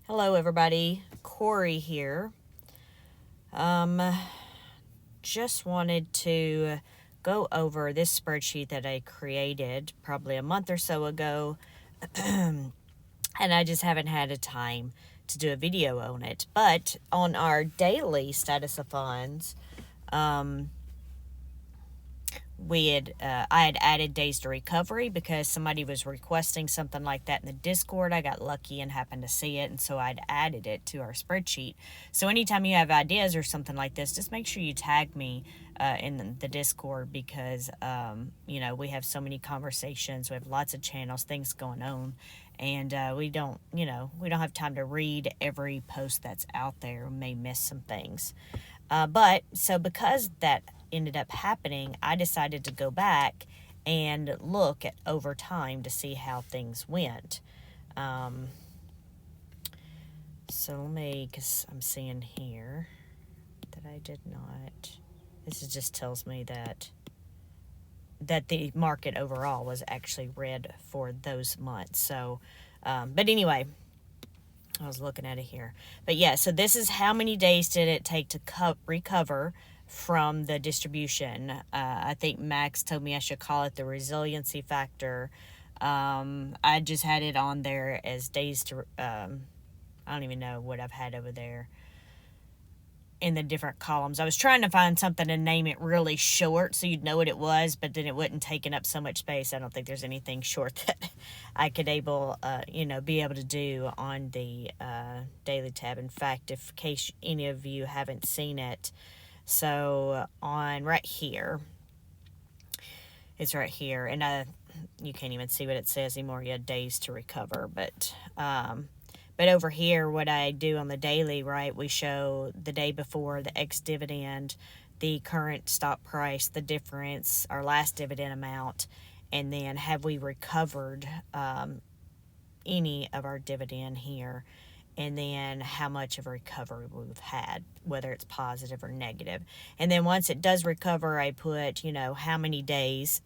Hello everybody, Corey here. Just wanted to go over this spreadsheet that I created probably a month or so ago, and I just haven't had a time to do a video on it. But on our daily status of funds, I had added days to recovery because somebody was requesting something like that in the Discord. I got lucky and happened to see it, and so I'd added it to our spreadsheet. So anytime you have ideas or something like this, just make sure you tag me in the Discord because we have so many conversations. We have lots of channels, things going on, and we don't have time to read every post that's out there. We may miss some things. Because that ended up happening, I decided to go back and look at over time to see how things went. Because I'm seeing here that I did not. This just tells me that the market overall was actually red for those months. So, but anyway, I was looking at it here. But yeah, so this is how many days did it take to recover from the distribution. I think Max told me I should call it the resiliency factor. I just had it on there as days to, I don't even know what I've had over there in the different columns. I was trying to find something to name it really short so you'd know what it was, but then it wouldn't taking up so much space. I don't think there's anything short that I could be able to do on the daily tab. In fact, in case any of you haven't seen it, so on right here, it's right here, and you can't even see what it says anymore. You have days to recover, but over here, what I do on the daily, right, we show the day before, the ex-dividend, the current stock price, the difference, our last dividend amount, and then have we recovered any of our dividend here, and then how much of a recovery we've had, whether it's positive or negative. And then once it does recover, I put, how many days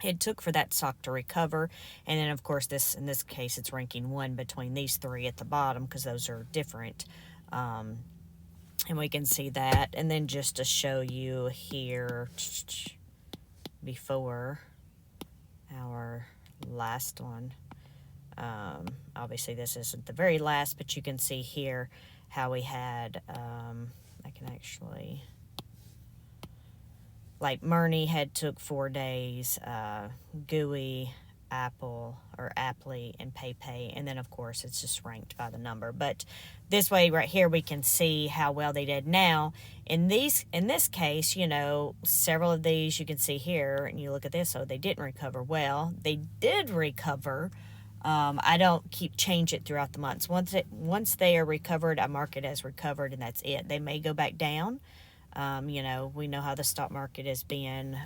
it took for that stock to recover. And then, of course, in this case, it's ranking 1 between these 3 at the bottom because those are different. And we can see that. And then just to show you here before our last one. Obviously this isn't the very last, but you can see here how we had, I can actually, like Murney had took 4 days, GUI, Aptly, and PayPay, and then of course it's just ranked by the number. But this way right here we can see how well they did. Now in this case, several of these you can see here, and you look at this, so they didn't recover well. They did recover. I don't change it throughout the months. Once they are recovered, I mark it as recovered, and that's it. They may go back down. We know how the stock market has been,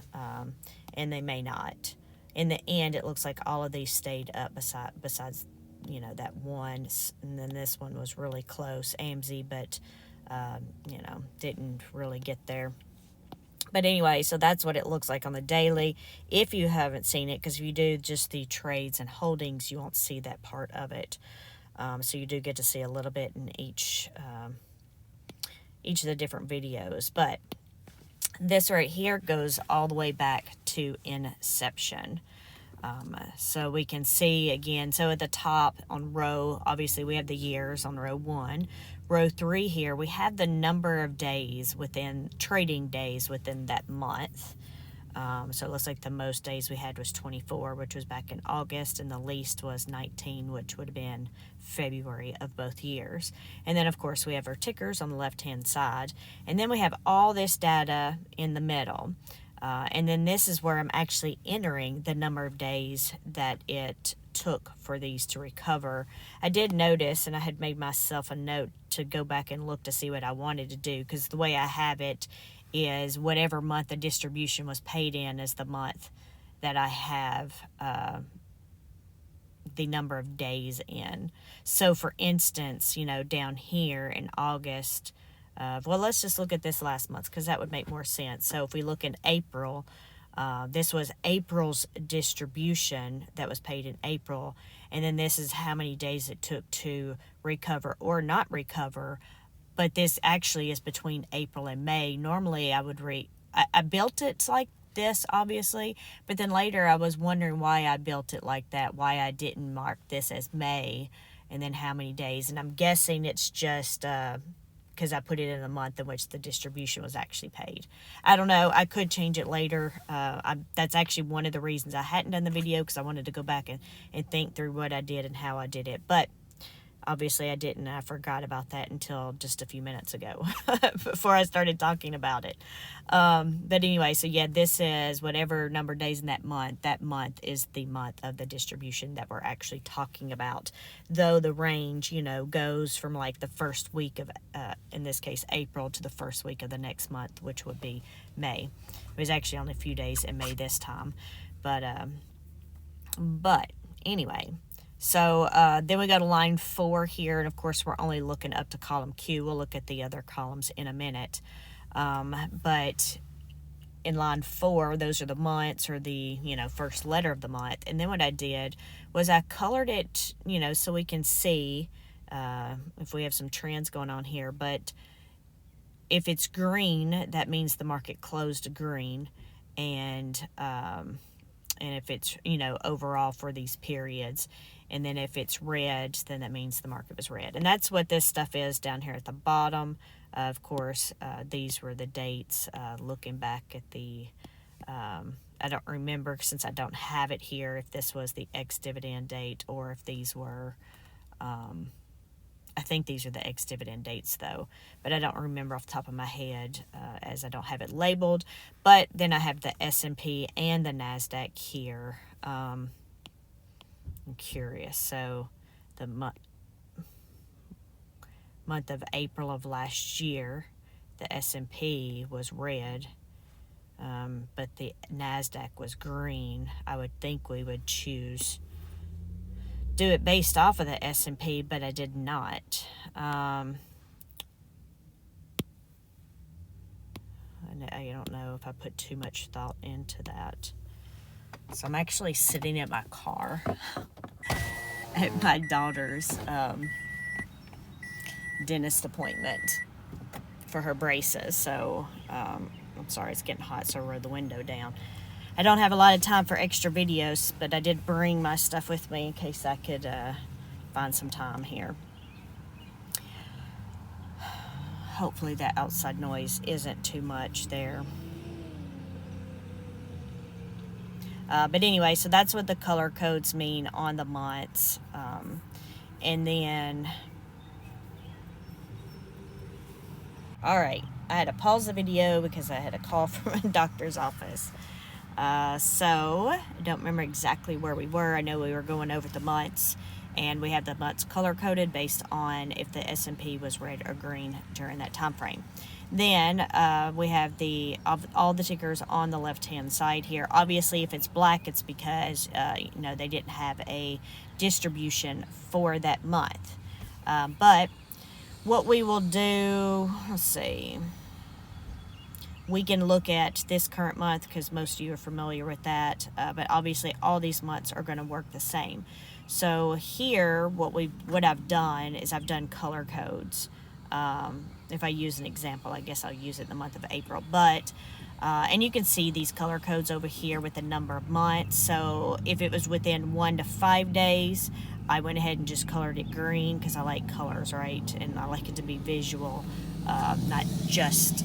and they may not. In the end, it looks like all of these stayed up besides, that one, and then this one was really close, AMZ, but, didn't really get there. But anyway, so that's what it looks like on the daily. If you haven't seen it, because if you do just the trades and holdings, you won't see that part of it. So you do get to see a little bit in each of the different videos. But this right here goes all the way back to inception. So we can see again, so at the top on row, obviously we have the years on row 1. Row 3 here, we have the number of days trading days within that month. So it looks like the most days we had was 24, which was back in August, and the least was 19, which would have been February of both years. And then, of course, we have our tickers on the left-hand side. And then we have all this data in the middle. And then this is where I'm actually entering the number of days that it took for these to recover. I did notice, and I had made myself a note to go back and look to see what I wanted to do, because the way I have it is whatever month the distribution was paid in is the month that I have the number of days in. So for instance, down here in August, let's just look at this last month because that would make more sense. So if we look in April, This was April's distribution that was paid in April, and then this is how many days it took to recover or not recover. But this actually is between April and May. Normally I would I built it like this, obviously, but then later I was wondering why I built it like that, why I didn't mark this as May and then how many days. And I'm guessing it's just because I put it in the month in which the distribution was actually paid. I don't know. I could change it later. That's actually one of the reasons I hadn't done the video, because I wanted to go back and think through what I did and how I did it. But obviously I didn't. I forgot about that until just a few minutes ago before I started talking about it. But anyway, so yeah, this is whatever number of days in that month. That month is the month of the distribution that we're actually talking about. Though the range, goes from like the first week of, in this case, April, to the first week of the next month, which would be May. It was actually only a few days in May this time. But anyway. So then we go to line 4 here, and of course we're only looking up to column Q. We'll look at the other columns in a minute. But in line 4, those are the months, or the, first letter of the month. And then what I did was I colored it, so we can see if we have some trends going on here. But if it's green, that means the market closed green. And if it's, overall for these periods. And then if it's red, then that means the market was red. And that's what this stuff is down here at the bottom. Of course, these were the dates. Looking back at the, I don't remember, since I don't have it here, if this was the ex-dividend date or if these were, I think these are the ex-dividend dates though. But I don't remember off the top of my head, as I don't have it labeled. But then I have the S&P and the NASDAQ here. I'm curious. So the month of April of last year, the S&P was red, but the NASDAQ was green. I would think we would do it based off of the S&P, but I did not. I don't know if I put too much thought into that. So I'm actually sitting at my car at my daughter's dentist appointment for her braces. So I'm sorry, it's getting hot, so I rolled the window down. I don't have a lot of time for extra videos, but I did bring my stuff with me in case I could find some time here. Hopefully that outside noise isn't too much there. But anyway, so that's what the color codes mean on the months. And then, all right, I had to pause the video because I had a call from a doctor's office. So I don't remember exactly where we were. I know we were going over the months, and we have the months color coded based on if the S&P was red or green during that time frame. Then we have all the tickers on the left-hand side here. Obviously, if it's black, it's because they didn't have a distribution for that month. But what we will do, let's see, we can look at this current month because most of you are familiar with that. But obviously, all these months are going to work the same. So here, what I've done is I've done color codes. If I use an example, I guess I'll use it in the month of April. But, and you can see these color codes over here with the number of months. So if it was within 1 to 5 days, I went ahead and just colored it green because I like colors, right? And I like it to be visual, not just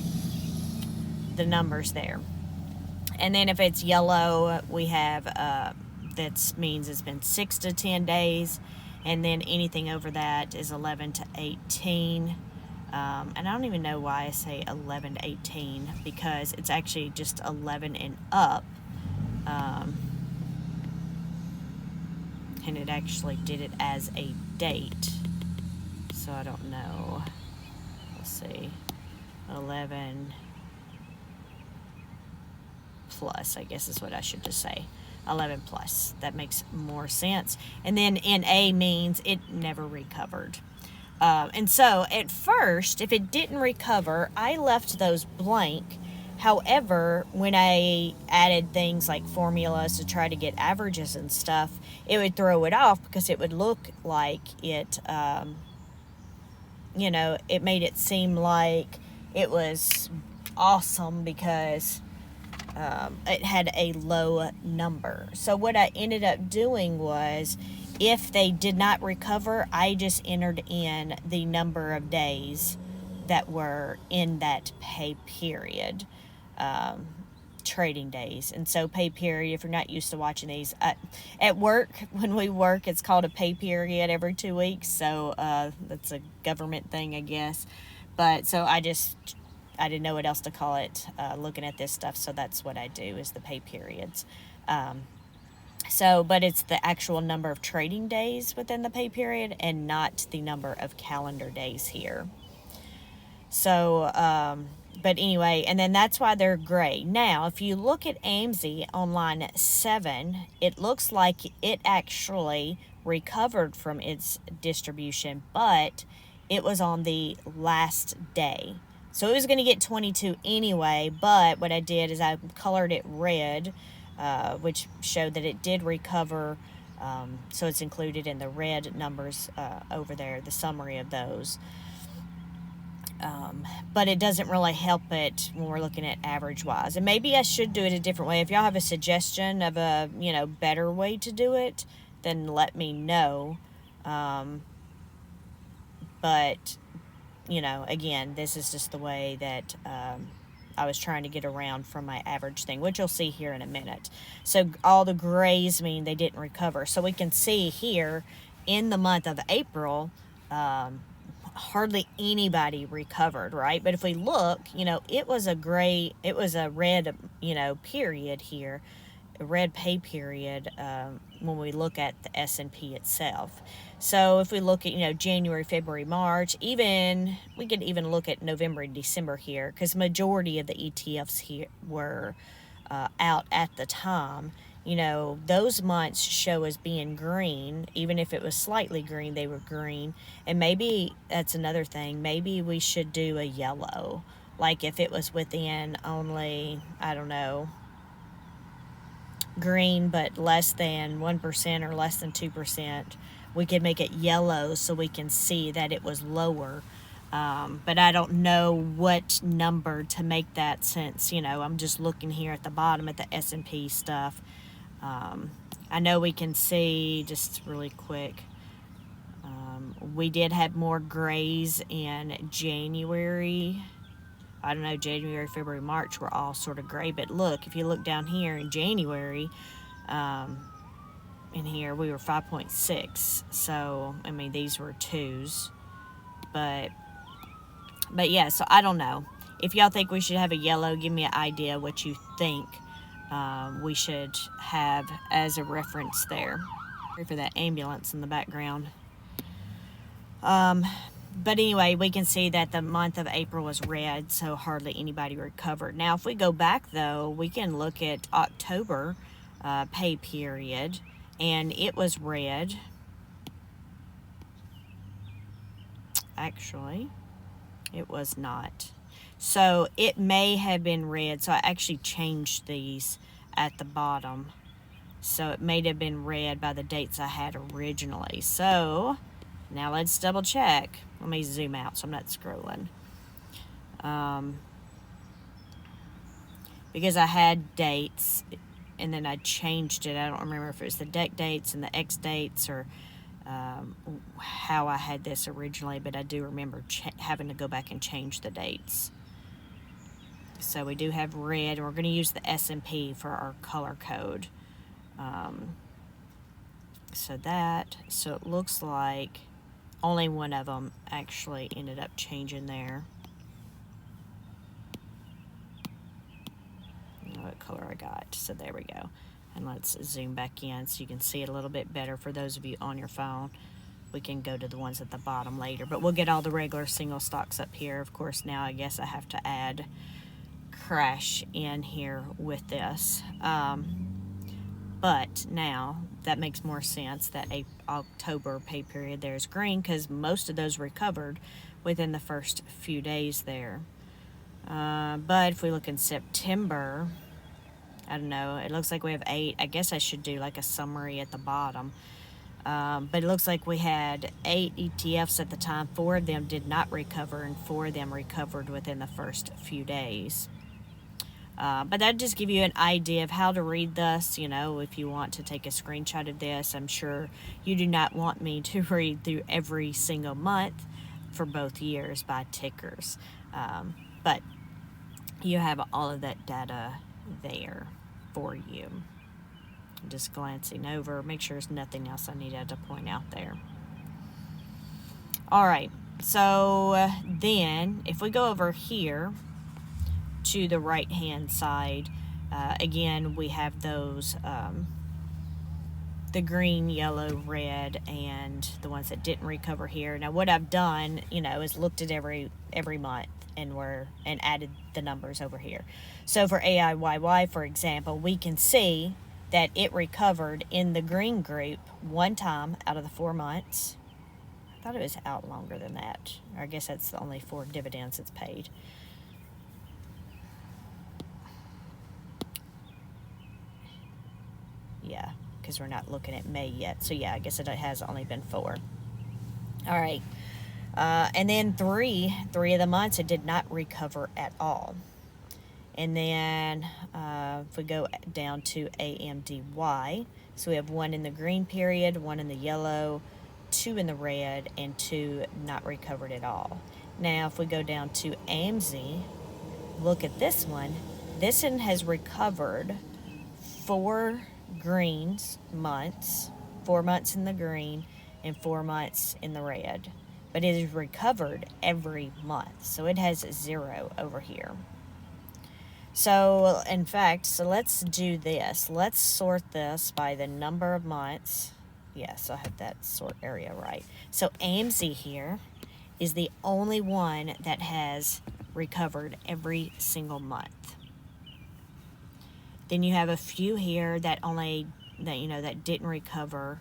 the numbers there. And then if it's yellow, we have, that means it's been 6 to 10 days. And then anything over that is 11 to 18. And I don't even know why I say 11 to 18, because it's actually just 11 and up. And it actually did it as a date. So I don't know. Let's see. 11 plus, I guess is what I should just say. 11 plus. That makes more sense. And then NA means it never recovered. And so at first, if it didn't recover, I left those blank However, when I added things like formulas to try to get averages and stuff, it would throw it off because it would look like it, it made it seem like it was awesome because it had a low number. So what I ended up doing was, if they did not recover, I just entered in the number of days that were in that pay period, trading days. And so pay period, if you're not used to watching these, at work, when we work, it's called a pay period every 2 weeks. So that's a government thing, I guess. But so I didn't know what else to call it, looking at this stuff. So that's what I do, is the pay periods. But it's the actual number of trading days within the pay period and not the number of calendar days here. So, but anyway, and then that's why they're gray. Now, if you look at AMSI on line 7, it looks like it actually recovered from its distribution, but it was on the last day. So it was going to get 22 anyway, but what I did is I colored it red, which showed that it did recover. So it's included in the red numbers over there, the summary of those. But it doesn't really help it when we're looking at average wise. And maybe I should do it a different way. If y'all have a suggestion of a, better way to do it, then let me know. But, again, this is just the way that I was trying to get around from my average thing, which you'll see here in a minute. So all the grays mean they didn't recover. So we can see here in the month of April, hardly anybody recovered, right? But if we look, it was a red, period here, a red pay period, when we look at the S&P itself. So if we look at, January, February, March, we could even look at November and December here, because majority of the ETFs here were out at the time. Those months show as being green. Even if it was slightly green, they were green. And maybe that's another thing. Maybe we should do a yellow. Like if it was within only, I don't know, green but less than 1% or less than 2%, we could make it yellow so we can see that it was lower. But I don't know what number to make that, since, I'm just looking here at the bottom at the S&P stuff. I know we can see, just really quick, we did have more grays in January. I don't know, January, February, March were all sort of gray. But look, if you look down here in January, in here we were 5.6. So, these were 2s. But yeah, so I don't know. If y'all think we should have a yellow, give me an idea what you think we should have as a reference there. Sorry for that ambulance in the background. But anyway, we can see that the month of April was red, so hardly anybody recovered. Now, if we go back, though, we can look at October pay period, and it was red. Actually, it was not. So it may have been red. So I actually changed these at the bottom. So it may have been red by the dates I had originally. So now let's double check. Let me zoom out so I'm not scrolling. Because I had dates and then I changed it. I don't remember if it was the deck dates and the X dates or how I had this originally, but I do remember having to go back and change the dates. So we do have red, and we're going to use the S&P for our color code. So it looks like only one of them actually ended up changing there. What color I got. So there we go. And let's zoom back in so you can see it a little bit better. For those of you on your phone, we can go to the ones at the bottom later. But we'll get all the regular single stocks up here. Of course, now I guess I have to add crash in here with this. But now that makes more sense that October pay period there is green, because most of those recovered within the first few days there. But if we look in September, I don't know, it looks like we have 8. I guess I should do like a summary at the bottom. But it looks like we had 8 ETFs at the time. 4 of them did not recover, and 4 of them recovered within the first few days. But that just give you an idea of how to read this. You know, if you want to take a screenshot of this, I'm sure you do not want me to read through every single month for both years by tickers. But you have all of that data there for you. Just glancing over, make sure there's nothing else I needed to point out there. All right, so then if we go over here to the right hand side, again we have those the green, yellow, red, and the ones that didn't recover here. Now what I've done, you know, is looked at every month and added the numbers over here. So for AIYY, for example, we can see that it recovered in the green group 1 time out of the 4 months. I thought it was out longer than that. Or I guess that's the only 4 dividends it's paid. Yeah, because we're not looking at May yet. So yeah, I guess it has only been 4. All right. And then 3 of the months it did not recover at all. And then if we go down to AMDY, so we have 1 in the green period, 1 in the yellow, 2 in the red, and 2 not recovered at all. Now if we go down to AMZ, look at this one. This one has recovered 4 greens months, 4 months in the green and 4 months in the red. But it is recovered every month, so it has 0 over here. So, in fact, so let's do this. Let's sort this by the number of months. Yes, I have that sort area right. So, AMZ here is the only one that has recovered every single month. Then you have a few here that didn't recover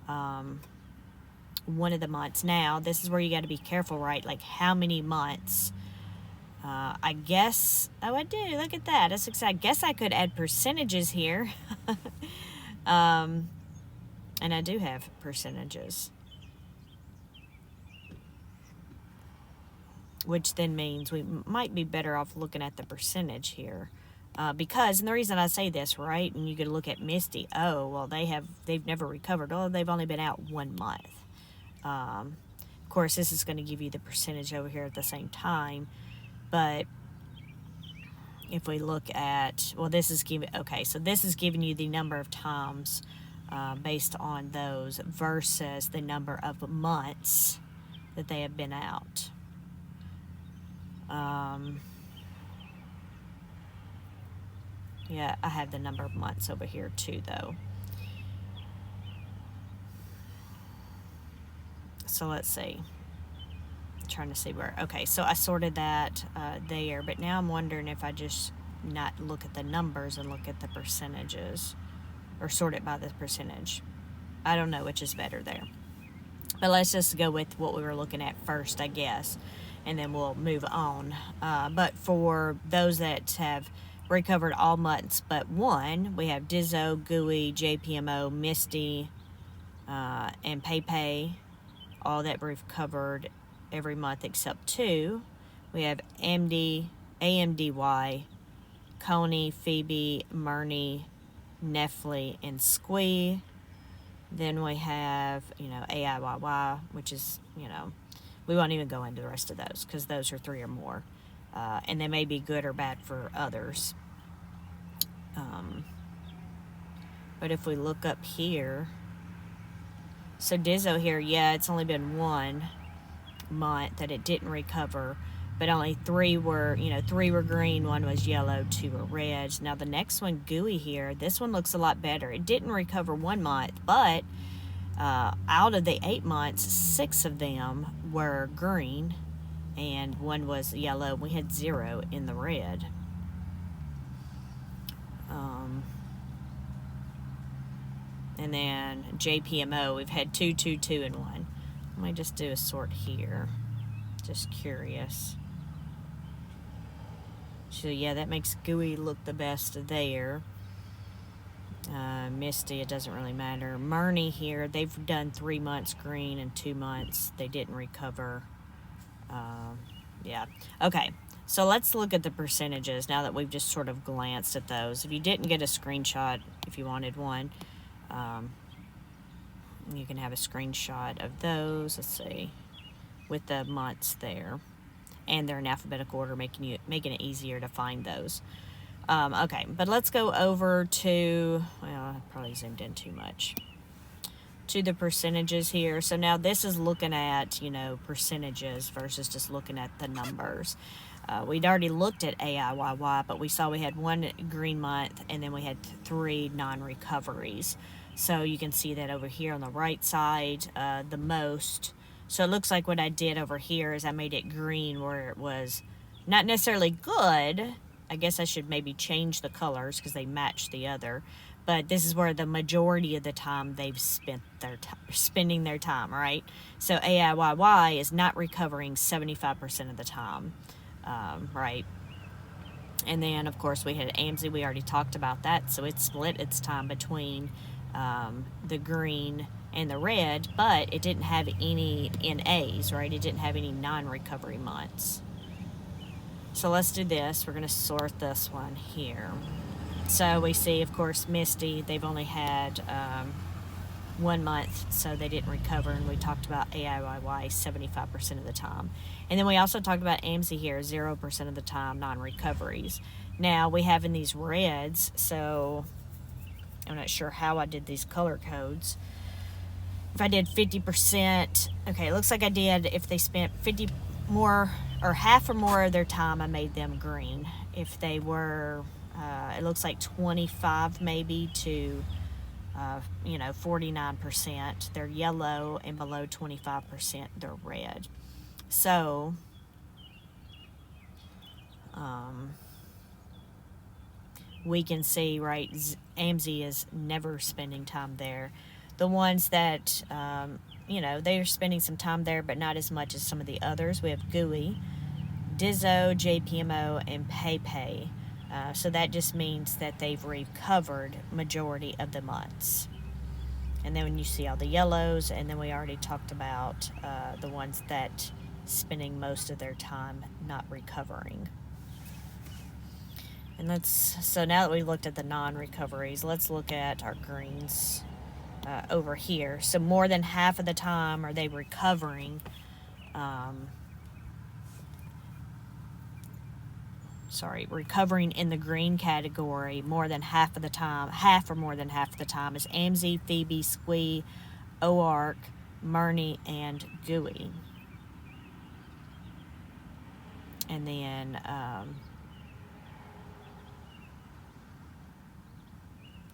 one of the months. Now, this is where you got to be careful, right? Like, how many months? I guess, I do, look at that. That's exciting. I guess I could add percentages here. And I do have percentages. Which then means we might be better off looking at the percentage here. Because, and the reason I say this, right, and you could look at Misty, oh, well, they've never recovered. Oh, they've only been out 1 month. Of course, this is going to give you the percentage over here at the same time. But if we look at, well, this is giving you the number of times based on those versus the number of months that they have been out. Yeah, I have the number of months over here too, though. So let's see. Trying to see where, okay, so I sorted that there, but now I'm wondering if I just not look at the numbers and look at the percentages, or sort it by the percentage. I don't know which is better there, but let's just go with what we were looking at first, I guess, and then we'll move on. But for those that have recovered all months but 1, we have Dizzo, GUI, JPMO, Misty, and PayPay, all that recovered every month except 2. We have AMDY, Coney, Phoebe, Murney, Nefli, and Squee. Then we have, AIYY, which is, we won't even go into the rest of those because those are 3 or more. And they may be good or bad for others. But if we look up here, so Dizzo here, yeah, it's only been 1 month that it didn't recover, but only 3 were, 3 were green, 1 was yellow, 2 were red. Now the next one, GUI here, this one looks a lot better. It didn't recover 1 month, but out of the 8 months, 6 of them were green and 1 was yellow. We had 0 in the red. And then JPMO, we've had 2, 2, 2, and 1. Let me just do a sort here. Just curious. So yeah, that makes Gooey look the best there. Misty, it doesn't really matter. Murney here, they've done 3 months green and 2 months. They didn't recover. Yeah. Okay, so let's look at the percentages now that we've just sort of glanced at those. If you didn't get a screenshot, if you wanted one, you can have a screenshot of those. Let's see, with the months there, and they're in alphabetical order, making it easier to find those. Okay, but let's go over to, well, I probably zoomed in too much, to the percentages here. So now this is looking at, percentages versus just looking at the numbers. We'd already looked at AIYY, but we saw we had 1 green month and then we had 3 non-recoveries. So you can see that over here on the right side, the most. So it looks like what I did over here is I made it green where it was not necessarily good. I guess I should maybe change the colors because they match the other. But this is where the majority of the time they've spending their time, right? So AIYY is not recovering 75% of the time, right? And then, of course, we had AMSI. We already talked about that. So it split its time between the green and the red, but it didn't have any NAs, right? It didn't have any non-recovery months. So let's do this. We're going to sort this one here. So we see, of course, Misty, they've only had 1 month, so they didn't recover. And we talked about AIYY 75% of the time. And then we also talked about AMSI here, 0% of the time, non-recoveries. Now we have in these reds, so I'm not sure how I did these color codes. If I did 50%, okay, it looks like I did, if they spent 50 more or half or more of their time, I made them green. If they were, it looks like 25 maybe to, 49%, they're yellow, and below 25%, they're red. So, we can see, right, AMSI is never spending time there. The ones that, they're spending some time there, but not as much as some of the others. We have GUI, Dizzo, JPMO, and PayPay. So that just means that they've recovered majority of the months. And then when you see all the yellows, and then we already talked about the ones that spending most of their time not recovering. And so now that we looked at the non-recoveries, let's look at our greens over here. So more than half of the time are they recovering. Recovering in the green category more than half of the time. Half or more than half of the time is AMSI, Phoebe, Squee, OARC, Murney, and GUI. And then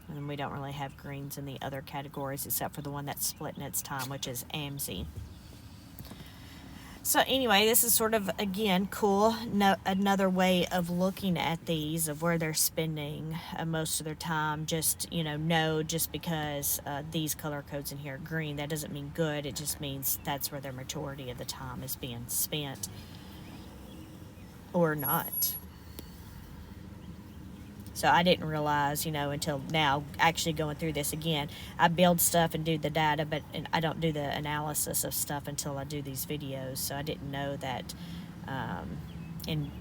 and we don't really have greens in the other categories except for the one that's splitting its time, which is AMSI. So anyway, this is sort of, again, cool. Another way of looking at these, of where they're spending most of their time. Just, just because these color codes in here are green, that doesn't mean good. It just means that's where their majority of the time is being spent, or not. So I didn't realize, until now, actually going through this again. I build stuff and do the data, but I don't do the analysis of stuff until I do these videos. So I didn't know that, I didn't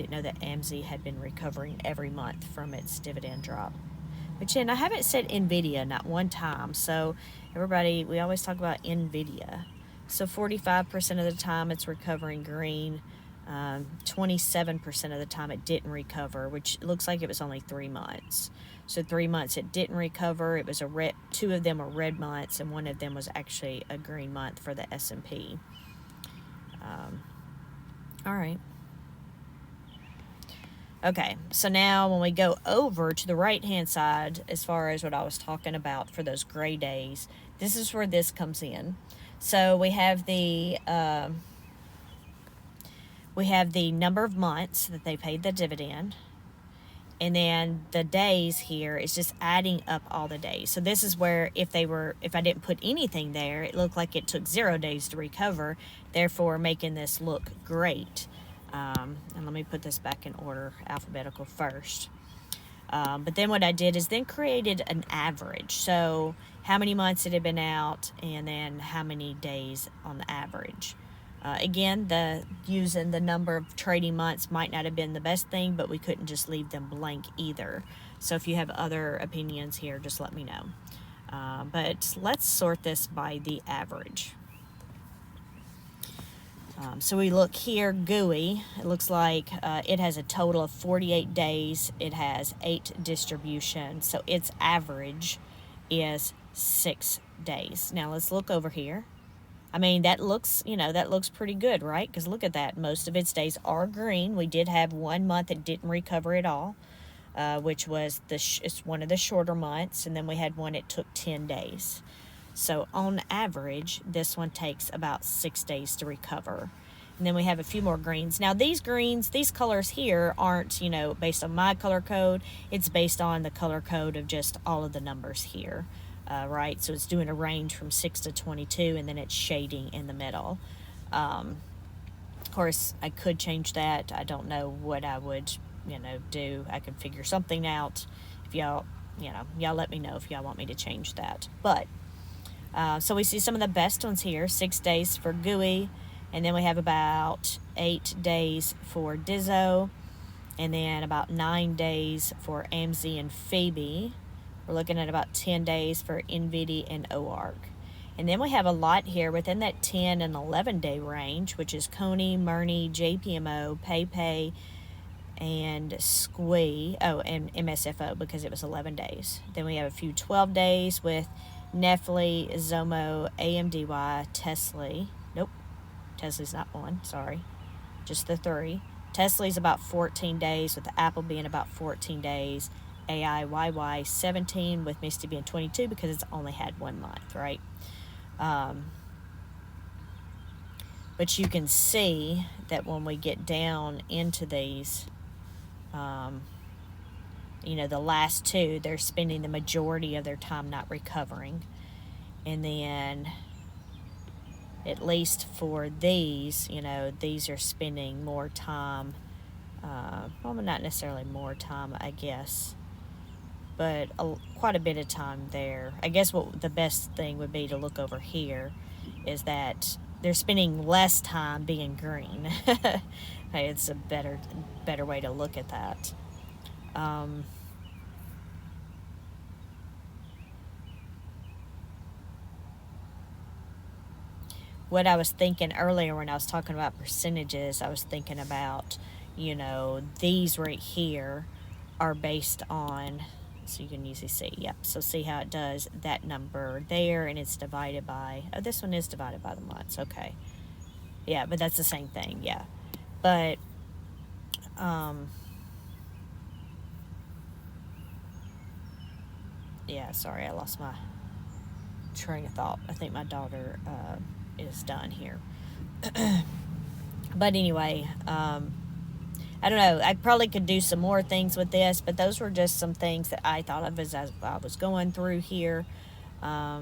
know that AMSI had been recovering every month from its dividend drop. Which, and I haven't said NVIDIA not one time. So everybody, we always talk about NVIDIA. So 45% of the time it's recovering green. 27% of the time it didn't recover, which looks like it was only 3 months. So 3 months it didn't recover. It was 2 of them were red months, and 1 of them was actually a green month for the S&P. All right. Okay, so now when we go over to the right-hand side, as far as what I was talking about for those gray days, this is where this comes in. So we have the number of months that they paid the dividend, and then the days here is just adding up all the days. So this is where if I didn't put anything there, it looked like it took 0 days to recover, therefore making this look great. And let me put this back in order, alphabetical first. But then what I did is then created an average. So how many months it had been out, and then how many days on the average. Again, using the number of trading months might not have been the best thing, but we couldn't just leave them blank either. So if you have other opinions here, just let me know. But let's sort this by the average. So we look here, GUI, it looks like it has a total of 48 days. It has 8 distributions, so its average is 6 days. Now let's look over here. I mean, that looks pretty good, right? Because look at that. Most of its days are green. We did have 1 month that didn't recover at all, which was it's one of the shorter months, and then we had one that took 10 days. So on average, this one takes about 6 days to recover. And then we have a few more greens. Now these greens, these colors here aren't, based on my color code. It's based on the color code of just all of the numbers here, right? So it's doing a range from 6 to 22, and then it's shading in the middle. Of course, I could change that. I don't know what I would, do. I could figure something out. If y'all let me know if y'all want me to change that. But so we see some of the best ones here, 6 days for GUI, and then we have about 8 days for Dizzo, and then about 9 days for AMZ and Phoebe. We're looking at about 10 days for NVIDIA and OARC. And then we have a lot here within that 10 and 11 day range, which is Coney, Murni, JPMO, PayPay, and Squee, and MSFO, because it was 11 days. Then we have a few 12 days with Nefli, Zomo, AMDY, Tesla. Nope, Tesla's not one, sorry. Just the 3. Tesla's about 14 days, with the Apple being about 14 days. AIYY 17, with Misty being 22 because it's only had 1 month, right? But you can see that when we get down into these, the last 2, they're spending the majority of their time not recovering. And then, at least for these, these are spending more time, well, not necessarily more time, I guess, but quite a bit of time there. I guess what the best thing would be to look over here is that they're spending less time being green. It's a better way to look at that. What I was thinking earlier when I was talking about percentages, I was thinking about, these right here are based on, so you can usually see, yep, so see how it does that number there, and it's divided by, this one is divided by the months, okay. Yeah, but that's the same thing, yeah. But, yeah, sorry, I lost my train of thought. I think my daughter is done here. But anyway, I don't know. I probably could do some more things with this, but those were just some things that I thought of as I was going through here. I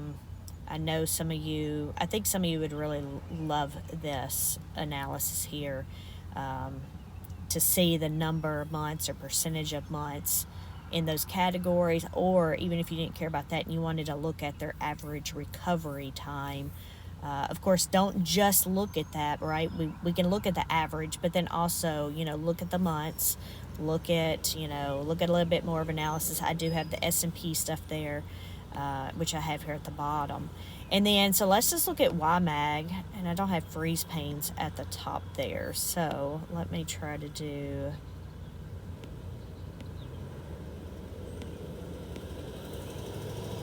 know I think some of you would really love this analysis here, to see the number of months or percentage of months in those categories, or even if you didn't care about that and you wanted to look at their average recovery time. Of course, don't just look at that, right? We can look at the average, but then also, look at the months, look at a little bit more of analysis. I do have the S&P stuff there, which I have here at the bottom. And then, so let's just look at YMAG, and I don't have freeze panes at the top there. So let me try to do...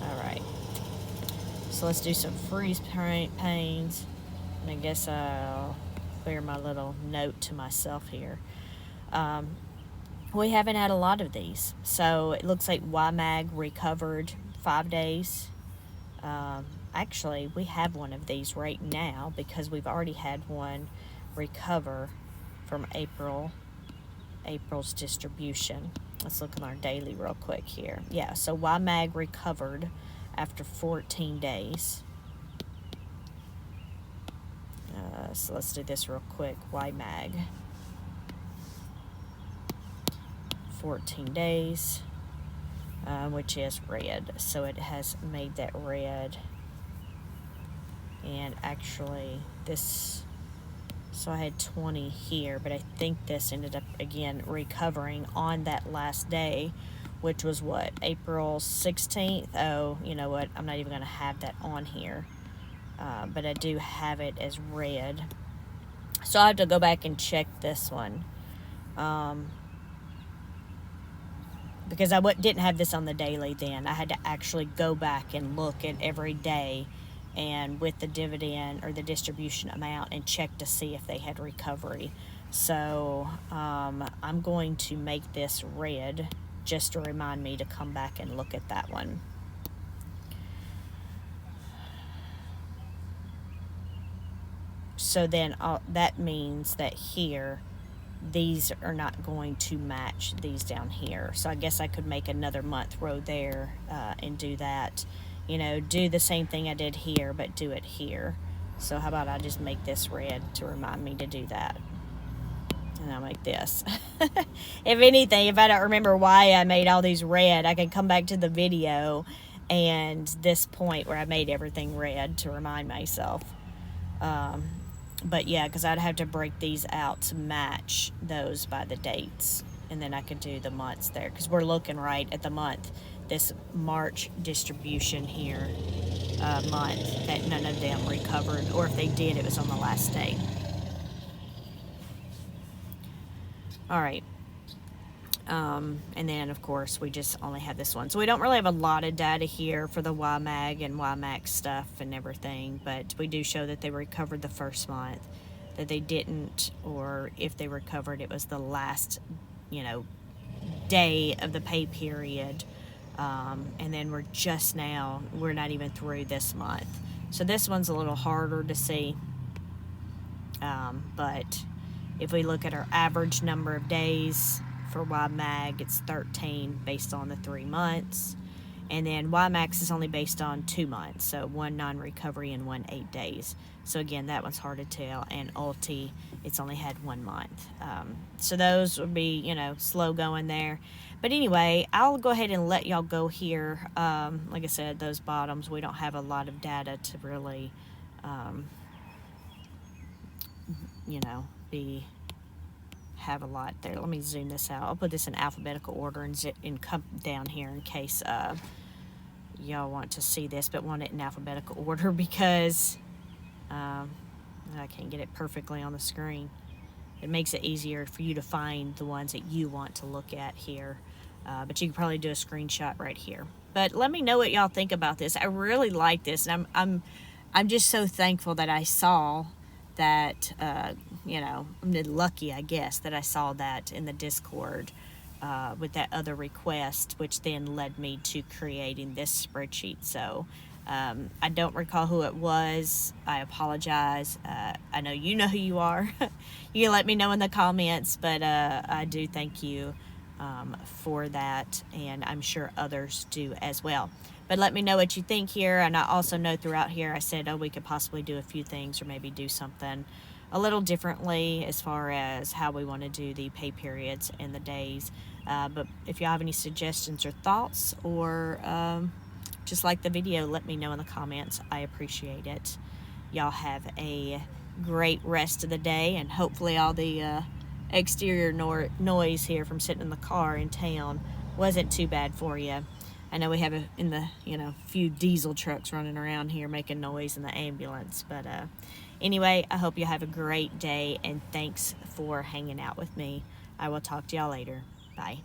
All right. So let's do some freeze panes, and I guess I'll clear my little note to myself here. We haven't had a lot of these, so it looks like YMAG recovered 5 days. Actually, we have one of these right now because we've already had one recover from April's distribution. Let's look at our daily real quick here. Yeah, so YMAG recovered after 14 days. So let's do this real quick. YMAG. 14 days, which is red. So it has made that red. And actually this, so I had 20 here, but I think this ended up again recovering on that last day, which was what, April 16th. Oh, you know what, I'm not even going to have that on here, but I do have it as red. So I have to go back and check this one, because I didn't have this on the daily then. I had to actually go back and look at every day and with the dividend or the distribution amount and check to see if they had recovery. So I'm going to make this red just to remind me to come back and look at that one. So then that means that here, these are not going to match these down here. So I guess I could make another month row there and do that. You know, do the same thing I did here, but do it here. So how about I just make this red to remind me to do that. And I'll make this. If anything, if I don't remember why I made all these red, I can come back to the video and this point where I made everything red to remind myself. But yeah, because I'd have to break these out to match those by the dates. And then I could do the months there. Because we're looking right at the month. This March distribution here, month, that none of them recovered. Or if they did, it was on the last day. Alright. And then, of course, we just only have this one. So we don't really have a lot of data here for the YMAG and YMAX stuff and everything, but we do show that they recovered the first month, that they didn't, or if they recovered, it was the last, you know, day of the pay period. And then we're just now, we're not even through this month. So this one's a little harder to see. But if we look at our average number of days, for YMAG, it's 13 based on the 3 months. And then YMAX is only based on 2 months. So 1 non-recovery and 1 8 days. So again, that one's hard to tell. And Ulti, it's only had 1 month. So those would be, you know, slow going there. But anyway, I'll go ahead and let y'all go here. Like I said, those bottoms, we don't have a lot of data to really, you know, have a lot there. Let me zoom this out. I'll put this in alphabetical order and come down here in case y'all want to see this, but want it in alphabetical order because I can't get it perfectly on the screen. It makes it easier for you to find the ones that you want to look at here. But you can probably do a screenshot right here. But let me know what y'all think about this. I really like this, and I'm just so thankful that I saw that, you know, I'm lucky, I guess, that I saw that in the Discord with that other request, which then led me to creating this spreadsheet. So I don't recall who it was. I apologize. I know you know who you are. You can let me know in the comments, but I do thank you for that, and I'm sure others do as well. But let me know what you think here. And I also know throughout here I said, oh, we could possibly do a few things or maybe do something a little differently as far as how we want to do the pay periods and the days. But if you have any suggestions or thoughts, or just like the video, let me know in the comments. I appreciate it. Y'all have a great rest of the day, and hopefully all the exterior noise here from sitting in the car in town wasn't too bad for you. I know we have few diesel trucks running around here making noise in the ambulance. But anyway, I hope you have a great day, and thanks for hanging out with me. I will talk to y'all later. Bye.